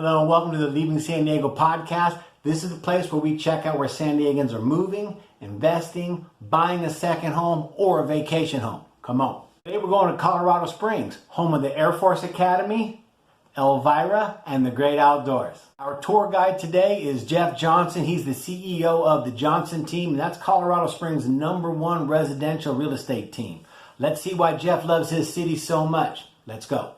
Hello and welcome to the Leaving San Diego podcast. This is the place where we check out where San Diegans are moving, investing, buying a second home, or a vacation home. Come on. Today we're going to Colorado Springs, home of the Air Force Academy, Elvira, and the Great Outdoors. Our tour guide today is Jeff Johnson. He's the CEO of the Johnson team, and that's Colorado Springs' #1 residential real estate team. Let's see why Jeff loves his city so much. Let's go.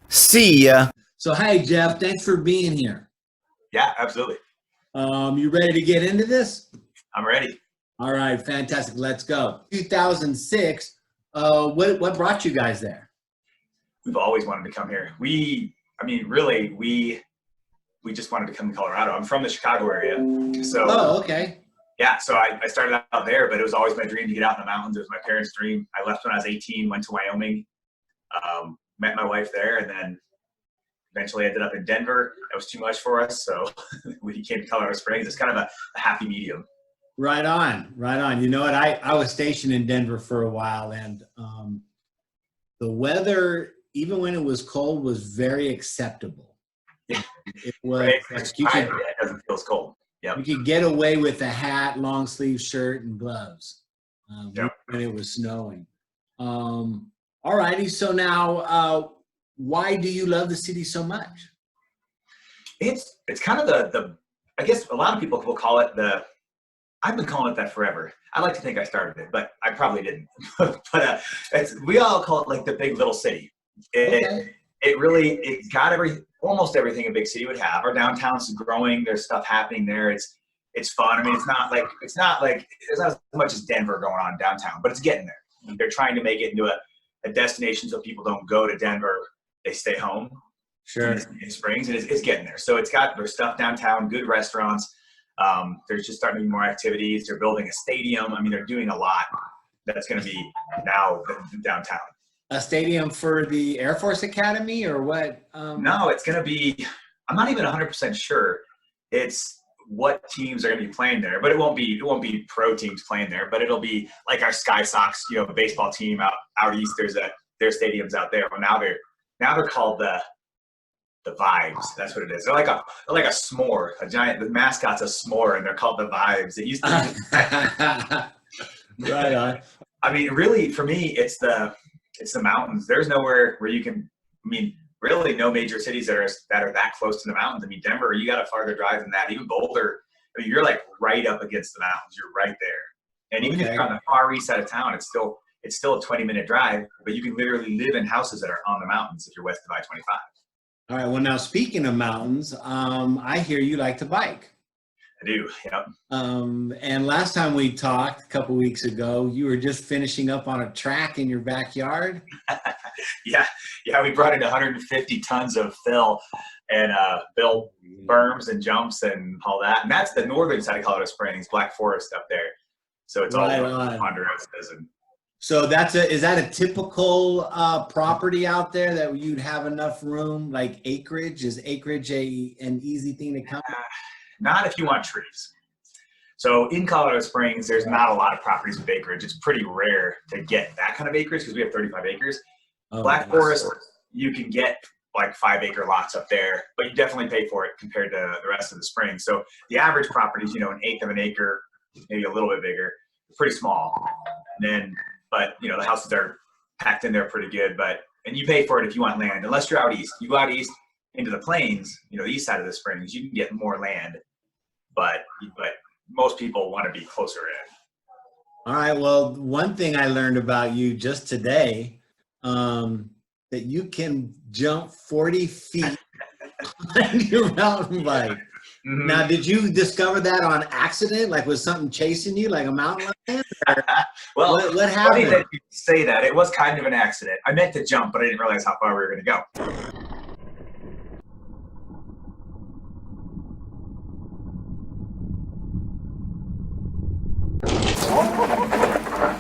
See ya. So, hey, Jeff, thanks for being here. Yeah, absolutely. You ready to get into this? I'm ready. All right, fantastic. Let's go. 2006, what brought you guys there? We've always wanted to come here. We just wanted to come to Colorado. I'm from the Chicago area. So, okay. Yeah, so I started out there, but it was always my dream to get out in the mountains. It was my parents' dream. I left when I was 18, went to Wyoming, met my wife there, and then eventually ended up in Denver. That was too much for us, so we came to Colorado Springs. It's kind of a happy medium. Right on, right on. You know what? I was stationed in Denver for a while, and the weather, even when it was cold, was very acceptable. It was right. like It doesn't feel as cold. Yep. You could get away with a hat, long sleeve shirt, and gloves Yep. when it was snowing. All righty. So now, why do you love the city so much? It's kind of the I guess a lot of people will call it I've been calling it that forever. I like to think I started it, but I probably didn't. But we all call it like the big little city. It got almost everything a big city would have. Our downtown's growing. There's stuff happening there. It's fun. I mean, it's not like there's not as much as Denver going on downtown, but it's getting there. They're trying to make it into a destination so people don't go to Denver. They stay home. Sure. In Springs, and it's getting there. So there's stuff downtown, good restaurants. There's just starting to be more activities. They're building a stadium. I mean, they're doing a lot that's going to be now downtown. A stadium for the Air Force Academy or what? No, it's going to be, I'm not even 100% sure it's what teams are going to be playing there, but it won't be pro teams playing there, but it'll be like our Sky Sox, baseball team out east. Their stadiums out there. Well, now they're called the Vibes. That's what it is. They're like a s'more, the mascot's a s'more, and they're called the Vibes. It used to be. Right on. I mean, really, for me, it's the mountains. There's nowhere where you can. I mean, really, no major cities that are that close to the mountains. I mean, Denver, you got a farther drive than that. Even Boulder, I mean, you're like right up against the mountains. You're right there. And even if you're on the far east side of town, it's still a 20-minute drive. But you can literally live in houses that are on the mountains if you're west of I-25. All right. Well, now speaking of mountains, I hear you like to bike. I do. Yep. And last time we talked a couple weeks ago, you were just finishing up on a track in your backyard. Yeah. We brought in 150 tons of fill and built berms and jumps and all that. And that's the northern side of Colorado Springs, Black Forest up there. So it's all Ponderosas and. So is that a typical property out there that you'd have enough room, like acreage? Is acreage an easy thing to count? Not if you want trees. So in Colorado Springs, there's not a lot of properties with acreage. It's pretty rare to get that kind of acreage because we have 35 acres. Black Forest, you can get like 5-acre lots up there, but you definitely pay for it compared to the rest of the Springs. So the average property is, an eighth of an acre, maybe a little bit bigger, pretty small. And then but the houses are packed in there pretty good. And you pay for it if you want land, unless you're out east. You go out east into the plains, the east side of the Springs, you can get more land, but most people want to be closer in. All right. Well, one thing I learned about you just today, that you can jump 40 feet on your mountain bike. Mm-hmm. Now, did you discover that on accident? Like, was something chasing you, like a mountain lion? Well, what happened? Funny that you say that. It was kind of an accident. I meant to jump, but I didn't realize how far we were going to go.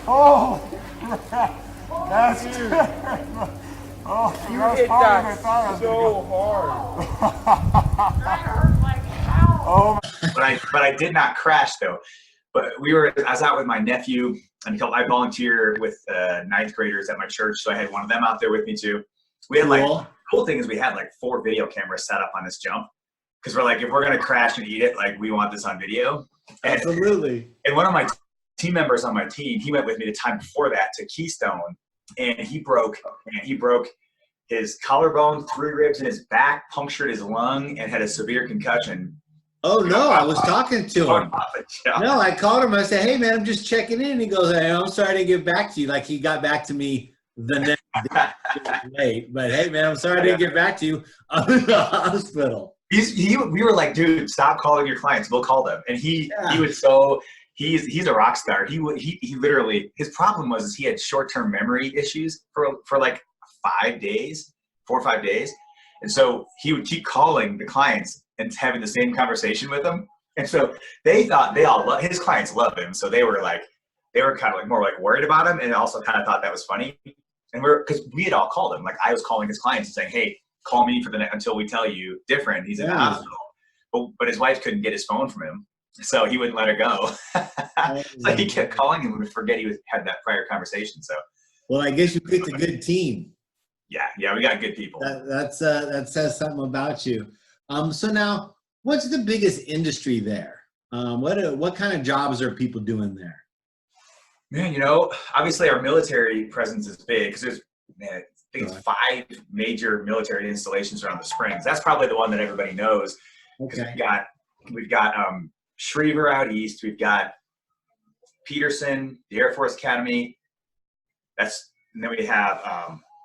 Oh, that's terrible. Oh, You hit that so hard. Oh, But I did not crash though. But I was out with my nephew, and I volunteer with ninth graders at my church, so I had one of them out there with me too. We had Cool. cool thing is we had 4 video cameras set up on this jump, because we're like, if we're gonna crash and eat it, we want this on video. Absolutely. And one of my team members on my team, he went with me the time before that to Keystone, and he broke his collarbone, 3 ribs in his back, punctured his lung, and had a severe concussion. Oh no, I was talking to him. Yeah. No, I called him. I said, "Hey man, I'm just checking in." He goes, "Hey, I'm sorry to get back to you." Like he got back to me the next day. Late, but hey man, I'm sorry I didn't get back to you. I'm in the hospital. We were like, dude, stop calling your clients. We'll call them. And he was he's a rock star. He literally, his problem was he had short-term memory issues for 5 days, 4 or 5 days. And so he would keep calling the clients and having the same conversation with them. And so they thought his clients loved him. So they were kind of more worried about him, and also kind of thought that was funny. And because we had all called him, I was calling his clients and saying, "Hey, call me until we tell you different. He's in the hospital." But his wife couldn't get his phone from him, so he wouldn't let her go. So he kept calling him and would forget had that prior conversation. So, well, I guess you picked a good team. Yeah, we got good people. That says something about you. So now, what's the biggest industry there? What kind of jobs are people doing there? Man, obviously our military presence is big, because there's, I think it's 5 major military installations around the Springs. That's probably the one that everybody knows. Okay. We've got Schriever out east. We've got Peterson, the Air Force Academy. And then we have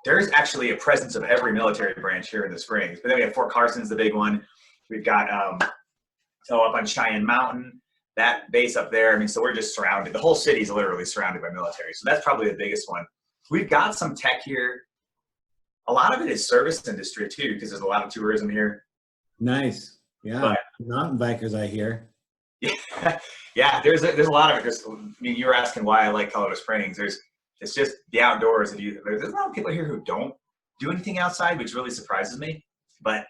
there's actually a presence of every military branch here in the Springs. But then we have Fort Carson's the big one. We've got up on Cheyenne Mountain, that base up there. I mean, so we're just surrounded. The whole city is literally surrounded by military. So that's probably the biggest one. We've got some tech here. A lot of it is service industry too, because there's a lot of tourism here. Nice. Yeah. Mountain bikers, I hear. Yeah. There's a lot of it. You were asking why I like Colorado Springs. It's just the outdoors. There's a lot of people here who don't do anything outside, which really surprises me. But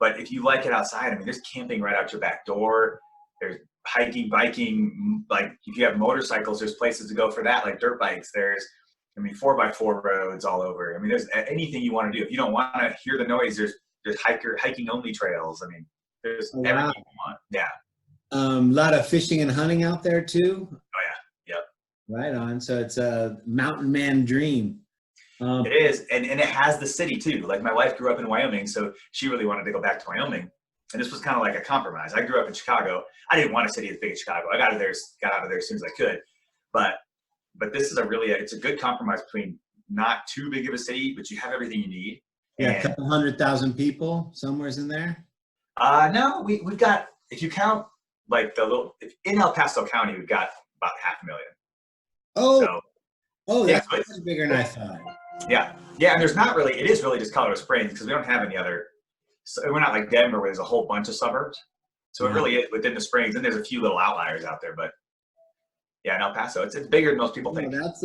if you like it outside, I mean, there's camping right out your back door. There's hiking, biking. If you have motorcycles, there's places to go for that, like dirt bikes. There's 4x4 roads all over. I mean, there's anything you want to do. If you don't want to hear the noise, there's hiking only trails. I mean, there's everything you want. Yeah. A lot of fishing and hunting out there too. Oh yeah. Yep. Right on. So it's a mountain man dream. It is, and it has the city too. My wife grew up in Wyoming, so she really wanted to go back to Wyoming, and this was kind of like a compromise. I grew up in Chicago. I didn't want a city as big as Chicago. I got out of there as soon as I could, but this is it's a good compromise between not too big of a city, but you have everything you need. Yeah, a couple 100,000 people somewhere's in there. No, we've got, if you count in El Paso County, we've got about 500,000. That's bigger than I thought. Yeah, and there's not really. It is really just Colorado Springs, because we don't have any other. So we're not like Denver, where there's a whole bunch of suburbs. So it really is within the Springs, and there's a few little outliers out there. But yeah, in El Paso, it's bigger than most people think. That's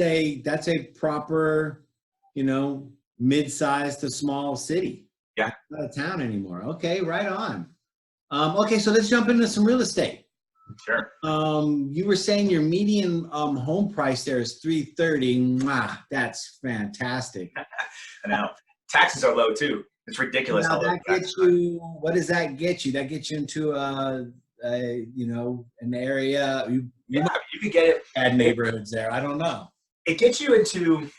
a proper, mid-sized to small city. Yeah, not a town anymore. Okay, right on. Okay, so let's jump into some real estate. Sure. You were saying your median home price there is $330. Mwah, that's fantastic. I know. Taxes are low too. It's ridiculous. Now that gets you. What does that get you? That gets you into an area. You could get it. Bad neighborhoods there. I don't know. It gets you into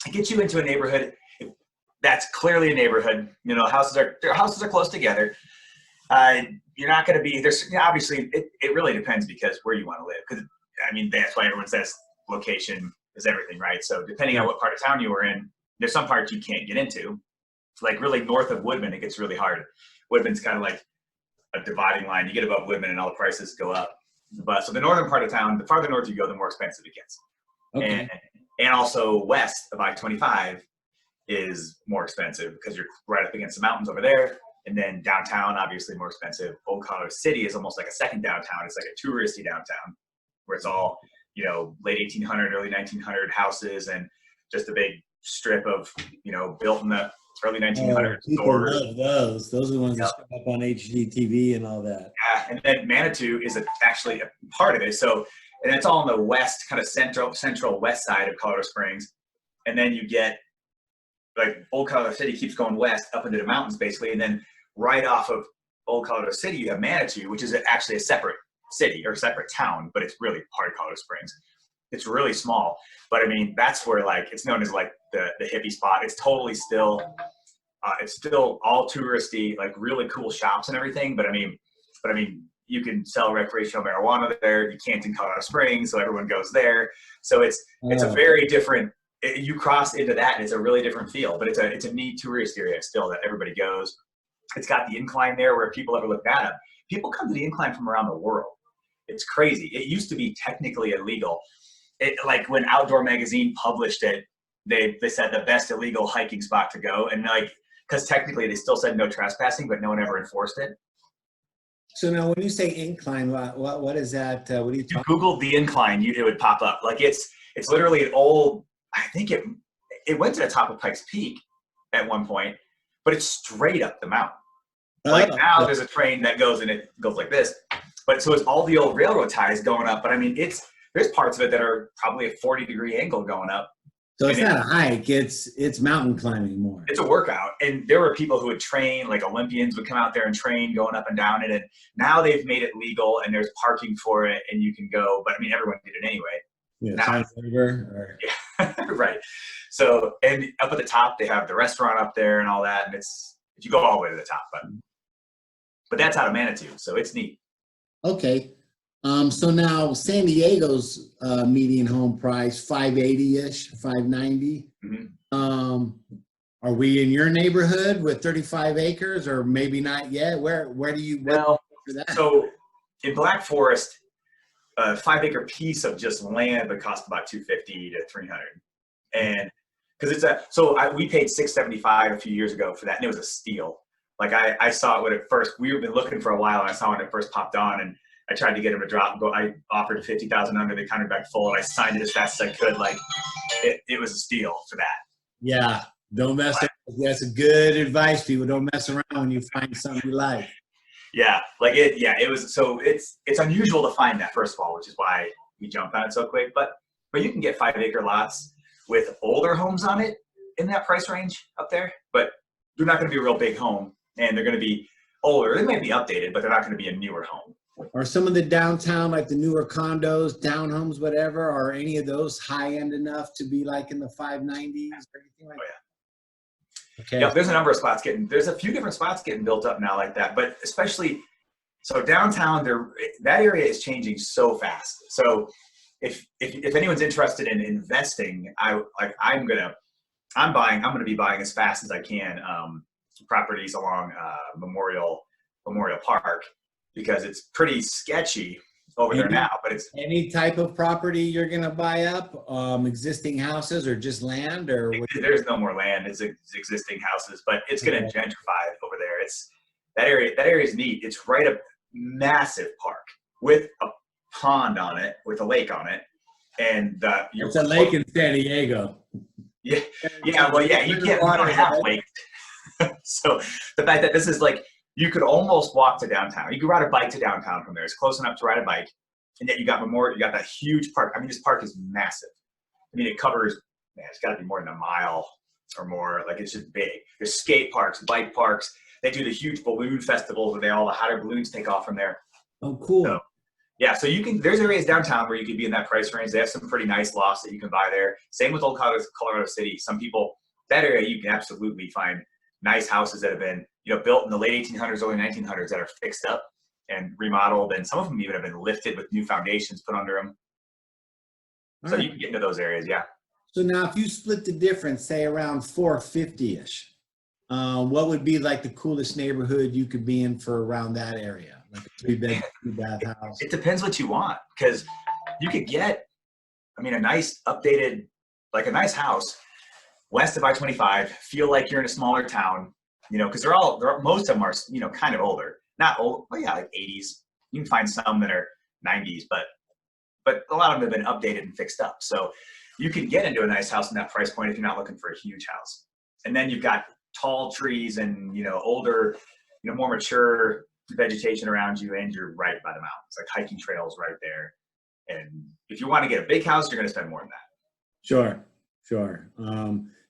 a neighborhood that's clearly a neighborhood. Houses are close together. You're not going to be there's obviously it really depends, because where you want to live, because that's why everyone says location is everything, right? So depending on what part of town you were in, there's some parts you can't get into. Really north of Woodman, it gets really hard. Woodman's kind of like a dividing line. You get above Woodman and all the prices go up. But so the northern part of town, the farther north you go, the more expensive it gets. Okay. And also west of I-25 is more expensive, because you're right up against the mountains over there. And then downtown, obviously more expensive. Old Colorado City is almost like a second downtown. It's like a touristy downtown, where it's all, late 1800, early 1900 houses, and just a big strip of, built in the early 1900s People stores. love those. Those are the ones Yep. that show up on HGTV and all that. Yeah, and then Manitou is actually a part of it. So, and it's all on the west, kind of central west side of Colorado Springs. And then you get like Old Colorado City keeps going west up into the mountains basically, and then right off of Old Colorado City you have Manitou, which is actually a separate city or separate town, but it's really part of Colorado Springs. It's really small, but I mean that's where like it's known as like the hippie spot. It's totally still it's still all touristy, like really cool shops and everything. But I mean you can sell recreational marijuana there. You can't in Colorado Springs, so everyone goes there. So it's a very different. You cross into that, and it's a really different feel. But it's a neat tourist area still that everybody goes. It's got the incline there where people ever look that up. People come to the incline from around the world. It's crazy. It used to be technically illegal. Like when Outdoor Magazine published it, they said the best illegal hiking spot to go, and like because technically they still said no trespassing, but no one ever enforced it. So now, when you say incline, what is that? What are you If you talking? Google the incline, it would pop up. Like it's literally an old. I think it went to the top of Pikes Peak at one point, but it's straight up the mountain. Like now there's a train that goes and it goes like this, but so it's all the old railroad ties going up. But I mean, there's parts of it that are probably a 40-degree angle going up. So it's not a hike; it's mountain climbing more. It's a workout, and there were people who would train, like Olympians would come out there and train going up and down it. And now they've made it legal, and there's parking for it, and you can go. But I mean, everyone did it anyway. Yeah, Now- Science River or Yeah, right. So, and up at the top, they have the restaurant up there and all that, and you go all the way to the top, but that's out of Manitou, so it's neat. okay. So now San Diego's median home price $580-ish, $590. Mhm. Are we in your neighborhood with 35 acres, or maybe not yet? Where do you Well, for that? so in Black Forest, a 5-acre piece of just land would cost about $250 to $300, and because we paid $675 a few years ago for that, and it was a steal. Like I saw it when it first. We've been looking for a while, and I saw when it first popped on, and I tried to get him to drop. I offered 50,000 under. They counted back full, and I signed it as fast as I could. Like it was a steal for that. Yeah, don't mess around. That's a good advice, people. Don't mess around when you find something you like. Yeah, like it. Yeah, it was. So it's unusual to find that, first of all, which is why we jumped on it so quick. But you can get 5-acre lots with older homes on it in that price range up there. But they're not going to be a real big home, and they're going to be older. They might be updated, but they're not going to be a newer home. Or some of the downtown, like the newer condos, townhomes, whatever, are any of those high end enough to be like in the 590s or anything like that? Okay. Yeah, there's a number of spots there's a few different spots getting built up now like that, but especially, so downtown, that area is changing so fast. So if anyone's interested in investing, I'm gonna be buying as fast as I can properties along Memorial Park, because it's pretty sketchy over there now, but it's Any type of property you're gonna buy up, existing houses or just land, or what? there's no more land. It's existing houses, but it's going to gentrify over there. That area is neat. It's right a massive park with a pond on it, with a lake on it, and It's a lake in San Diego. Yeah, well, yeah, we don't have lakes. So the fact that this is like, you could almost walk to downtown. You could ride a bike to downtown from there. It's close enough to ride a bike. And yet you got that huge park. I mean, this park is massive. I mean, it covers, it's got to be more than a mile or more. Like, it's just big. There's skate parks, bike parks. They do the huge balloon festivals where the hot air balloons take off from there. Oh, cool. So, yeah, so there's areas downtown where you could be in that price range. They have some pretty nice lofts that you can buy there. Same with Old Colorado City. Some people, that area, you can absolutely find nice houses that have been, built in the late 1800s, early 1900s that are fixed up and remodeled, and some of them even have been lifted with new foundations put under them. So you can get into those areas, yeah. So now if you split the difference, say around 450-ish, what would be like the coolest neighborhood you could be in for around that area? Like a 3-bed, 2-bath house? It depends what you want, because you could get, a nice updated, like a nice house west of I-25, feel like you're in a smaller town, because most of them are, kind of older. Not old, but yeah, like 80s. You can find some that are 90s, but a lot of them have been updated and fixed up. So you can get into a nice house in that price point if you're not looking for a huge house. And then you've got tall trees and, older, more mature vegetation around you, and you're right by the mountains, like hiking trails right there. And if you want to get a big house, you're going to spend more than that. Sure, sure.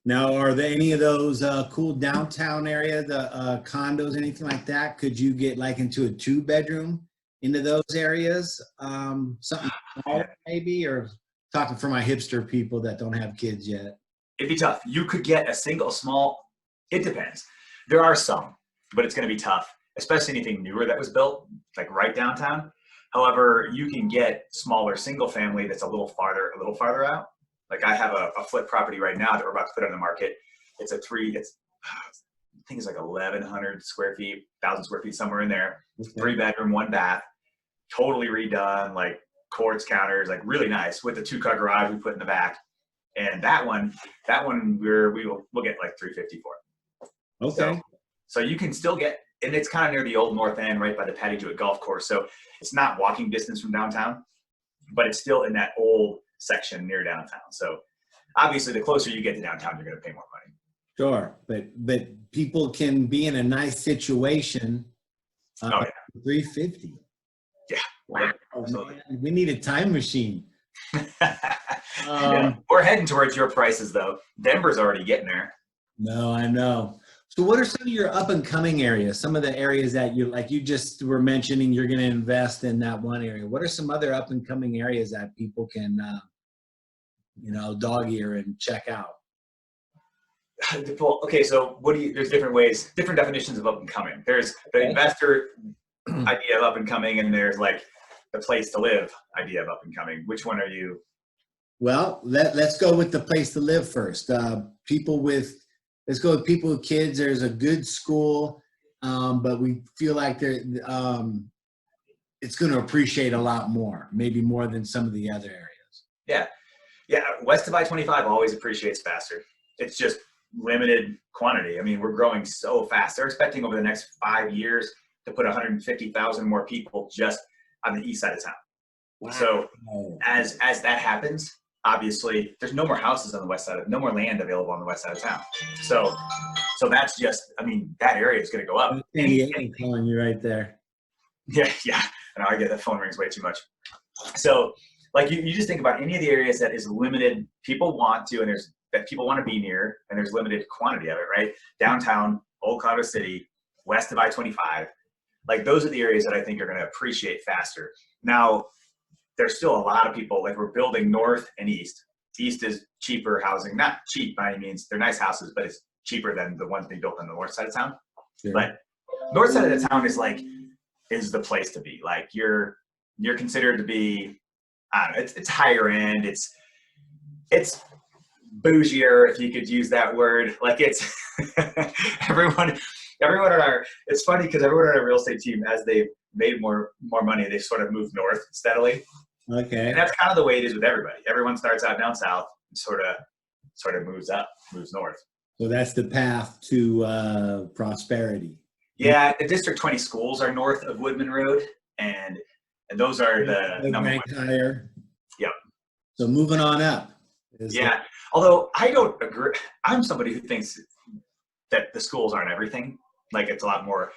Now, are there any of those cool downtown area, the condos, anything like that? Could you get like into a 2-bedroom into those areas? Something smaller maybe, or talking for my hipster people that don't have kids yet? It'd be tough. You could get a single small, it depends. There are some, but it's going to be tough, especially anything newer that was built, like right downtown. However, you can get smaller single family that's a little farther out. Like I have a flip property right now that we're about to put on the market. I think it's like 1,100 square feet, 1,000 square feet, somewhere in there. Okay. 3-bedroom, 1 bath, totally redone, like quartz counters, like really nice, with the 2-car garage we put in the back. And that one we'll get like $350 for. Okay. So you can still get, and it's kind of near the old North End, right by the Patty Jewett Golf Course. So it's not walking distance from downtown, but it's still in that old section near downtown. So obviously the closer you get to downtown, you're going to pay more money. Sure, but people can be in a nice situation. Oh, yeah. 350. Yeah. Wow, Absolutely. man, we need a time machine. Yeah. We're heading towards your prices though. Denver's already getting there. No, I know. So what are some of your up and coming areas? Some of the areas that you just were mentioning, you're going to invest in that one area. What are some other up and coming areas that people can, dog ear and check out? Well, okay, so there's different ways, different definitions of up and coming. There's the investor idea of up and coming, and there's like the place to live idea of up and coming. Which one are you? Well, let's go with the place to live first. Let's go with people with kids. There's a good school, but we feel like it's going to appreciate a lot more, maybe more than some of the other areas. Yeah. West of I-25 always appreciates faster. It's just limited quantity. I mean, we're growing so fast. They're expecting over the next 5 years to put 150,000 more people just on the east side of town. Wow. So as that happens, obviously there's no more houses on the west side, no more land available on the west side of town. So that's just, that area is going to go up. I'm calling you right there. Yeah. I know, I get the phone rings way too much. So like you just think about any of the areas that is limited, people want to, and that people want to be near, and there's limited quantity of it, right? Downtown, Old Colorado City, west of I-25, like those are the areas that I think are going to appreciate faster. Now, there's still a lot of people, like we're building north and east. East is cheaper housing, not cheap by any means. They're nice houses, but it's cheaper than the ones being built on the north side of town. Sure. But north side of the town is the place to be. Like you're considered to be, I don't know, it's higher end. It's bougier, if you could use that word. Like it's everyone on our, it's funny because everyone on our real estate team, as they've made more money, they've sort of moved north steadily. Okay. And that's kind of the way it is with everybody. Everyone starts out down south and sort of moves north. So that's the path to prosperity. Yeah, the District 20 schools are north of Woodman Road, and those are the number one. Higher. Yep. So moving on up. Yeah. Although I don't agree. I'm somebody who thinks that the schools aren't everything. Like it's a lot more,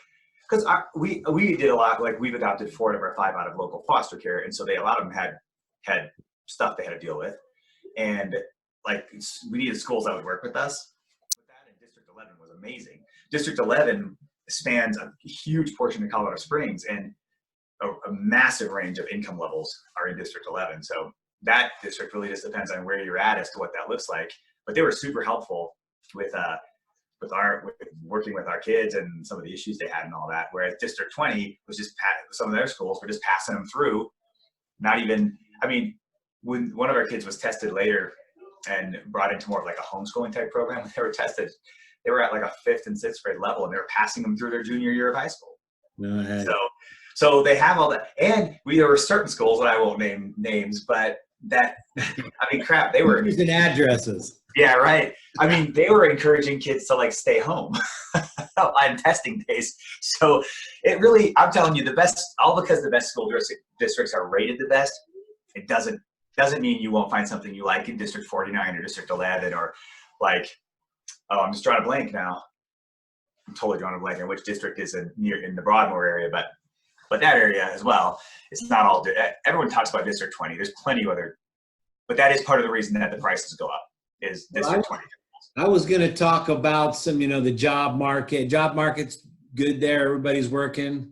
because we did a lot. Like we've adopted 4 of our 5 out of local foster care, and so a lot of them had stuff they had to deal with, and like we needed schools that would work with us. But that in District 11 was amazing. District 11 spans a huge portion of Colorado Springs, and a massive range of income levels are in District 11. So that district really just depends on where you're at as to what that looks like. But they were super helpful with working with our kids and some of the issues they had and all that. Whereas District 20 was just some of their schools were just passing them through. When one of our kids was tested later and brought into more of like a homeschooling type program, when they were tested, they were at like a 5th and 6th grade level, and they were passing them through their junior year of high school. So they have all that. And there were certain schools that I won't name names, but they were using addresses. Yeah, right. They were encouraging kids to like stay home on testing days. So it really, I'm telling you, all because the best school districts are rated the best, it doesn't mean you won't find something you like in District 49 or District 11 or like, oh, I'm just drawing a blank now. I'm totally drawing a blank on which district is in the Broadmoor area, but that area as well. It's not all. Everyone talks about District 20. There's plenty of other, but that is part of the reason that the prices go up. Is District 20. I was going to talk about some, the job market. Job market's good there. Everybody's working.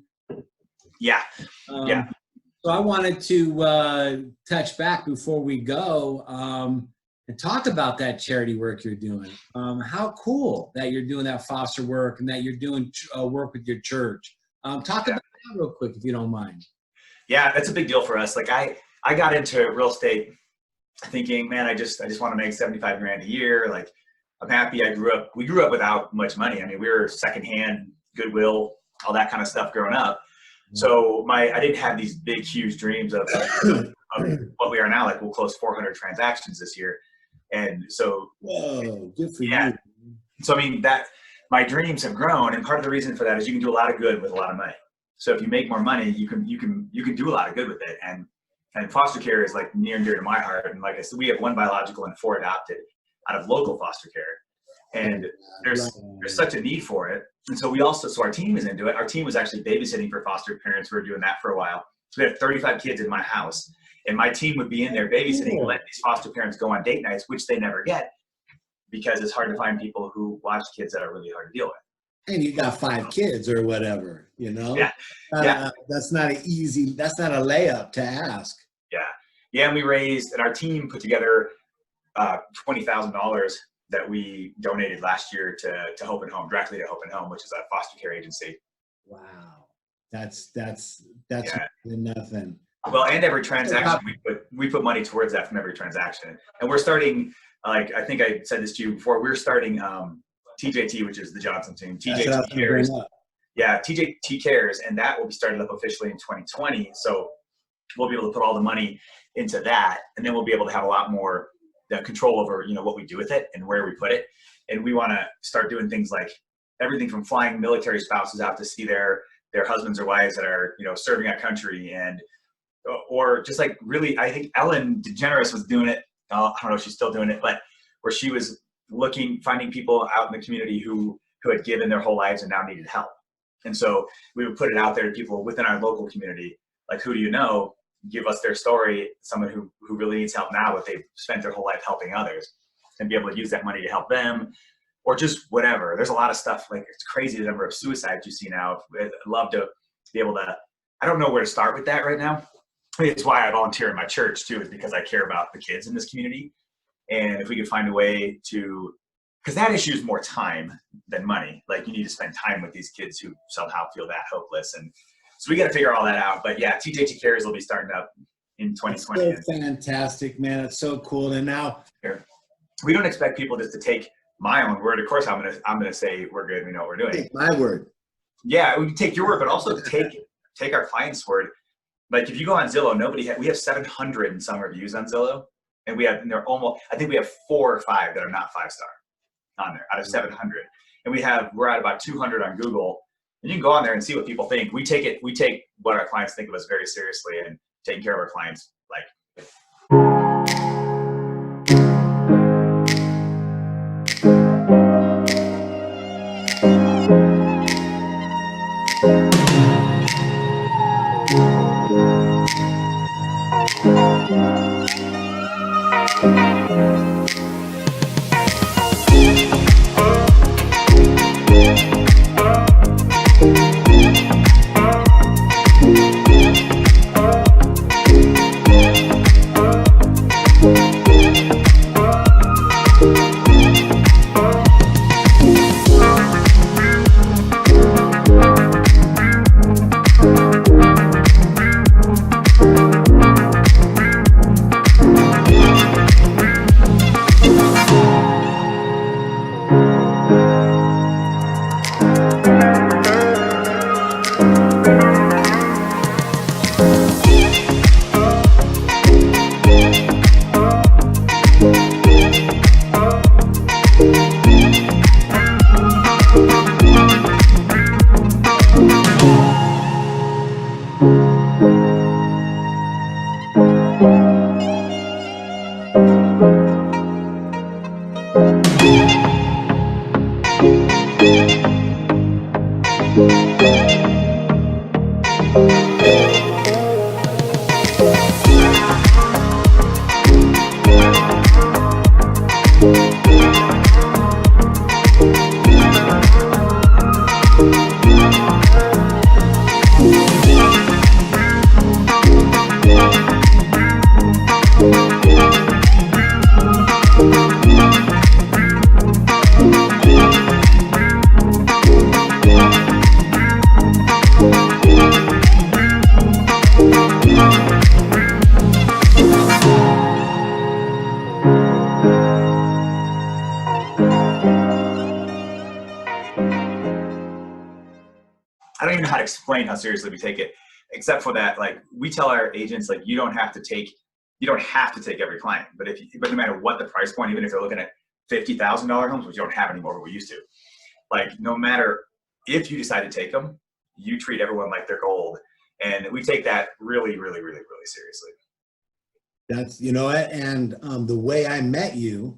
Yeah. Yeah. So I wanted to touch back before we go and talk about that charity work you're doing. How cool that you're doing that foster work and that you're doing work with your church. Talk about that real quick, if you don't mind. Yeah, that's a big deal for us. Like I got into real estate thinking, man, I just want to make 75 grand a year. Like I'm happy. We grew up without much money. I mean, we were secondhand, Goodwill, all that kind of stuff growing up. So I didn't have these big, huge dreams of what we are now. Like we'll close 400 transactions this year. And so, whoa, good for yeah. you. So, I mean, that my dreams have grown. And part of the reason for that is you can do a lot of good with a lot of money. So if you make more money, you can do a lot of good with it. And foster care is like near and dear to my heart. And like I said, we have 1 biological and 4 adopted out of local foster care. And there's such a need for it. And so so our team is into it. Our team was actually babysitting for foster parents. We were doing that for a while. So we have 35 kids in my house, and my team would be in there babysitting, letting these foster parents go on date nights, which they never get because it's hard to find people who watch kids that are really hard to deal with. And you got 5 kids or whatever, Yeah. That's not a layup to ask. Yeah. Yeah. And our team put together $20,000 that we donated last year to Hope and Home, directly to Hope and Home, which is a foster care agency. Wow. That's nothing. Well, and every transaction we put money towards that from every transaction. And we're starting, like, I think I said this to you before, we're starting TJT, which is the Johnson team. TJT Cares. Yeah, TJT Cares, and that will be started up officially in 2020. So we'll be able to put all the money into that, and then we'll be able to have a lot more control over, what we do with it and where we put it. And we want to start doing things like everything from flying military spouses out to see their husbands or wives that are, serving our country, or just like really, I think Ellen DeGeneres was doing it. I don't know if she's still doing it, but where she was finding people out in the community who had given their whole lives and now needed help. And so we would put it out there to people within our local community, like, who do you know? Give us their story, someone who really needs help now, but they've spent their whole life helping others, and be able to use that money to help them, or just whatever. There's a lot of stuff, like it's crazy the number of suicides you see now. I'd love to be able to, I don't know where to start with that right now. I mean, it's why I volunteer in my church too, is because I care about the kids in this community. And if we could find a way to, because that issue is more time than money. Like you need to spend time with these kids who somehow feel that hopeless. And so we got to figure all that out. But yeah, TJT Cares will be starting up in 2020. So fantastic, man. It's so cool. And now we don't expect people just to take my own word. Of course, I'm gonna say we're good. We know what we're doing. Take my word. Yeah, we can take your word, but also take our clients' word. Like if you go on Zillow, we have 700 and some reviews on Zillow, and I think we have 4 or 5 that are not 5-star on there out of 700, and we're at about 200 on Google. And you can go on there and see what people think. We take what our clients think of us very seriously, and taking care of our clients like. explain how seriously we take it, except for that, like we tell our agents, like you don't have to take every client, but no matter what the price point, even if they're looking at $50,000 homes, which you don't have anymore, but we used to, like no matter if you decide to take them, you treat everyone like they're gold. And we take that really, really, really, really seriously. That's, you know what, and the way I met you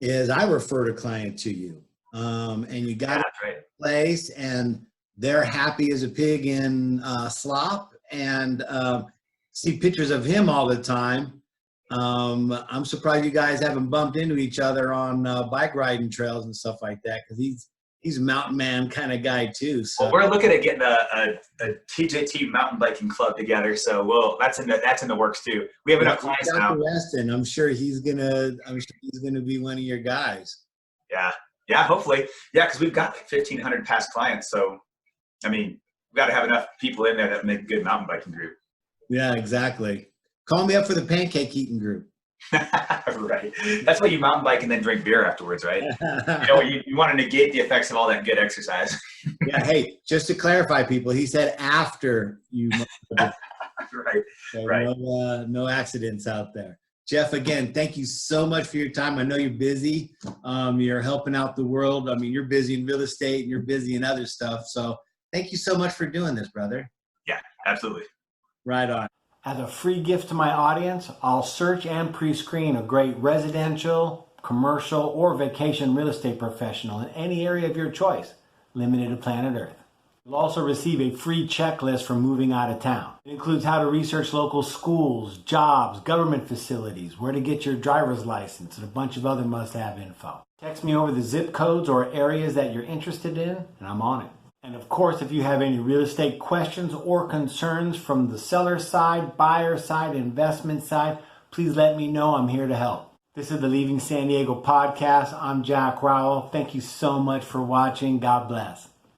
is I referred a client to you, and you got That's right. a place, and they're happy as a pig in slop, and see pictures of him all the time. I'm surprised you guys haven't bumped into each other on bike riding trails and stuff like that, because he's a mountain man kind of guy too. So Well, we're looking at getting a TJT mountain biking club together. So that's in the works too. We have enough clients now. Weston, I'm sure he's gonna be one of your guys. Yeah, hopefully. Yeah, because we've got like 1,500 past clients. So, I mean, we got to have enough people in there that make a good mountain biking group. Yeah, exactly. Call me up for the pancake eating group. Right. That's why you mountain bike and then drink beer afterwards, right? You want to negate the effects of all that good exercise. Yeah. Hey, just to clarify, people, he said after you. Right. So Right. No accidents out there. Jeff, again, thank you so much for your time. I know you're busy. You're helping out the world. I mean, you're busy in real estate and you're busy in other stuff. So thank you so much for doing this, brother. Yeah, absolutely. Right on. As a free gift to my audience, I'll search and pre-screen a great residential, commercial, or vacation real estate professional in any area of your choice, limited to planet Earth. You'll also receive a free checklist for moving out of town. It includes how to research local schools, jobs, government facilities, where to get your driver's license, and a bunch of other must-have info. Text me over the zip codes or areas that you're interested in, and I'm on it. And of course, if you have any real estate questions or concerns from the seller side, buyer side, investment side, please let me know. I'm here to help. This is the Leaving San Diego podcast. I'm Jack Rowell. Thank you so much for watching. God bless.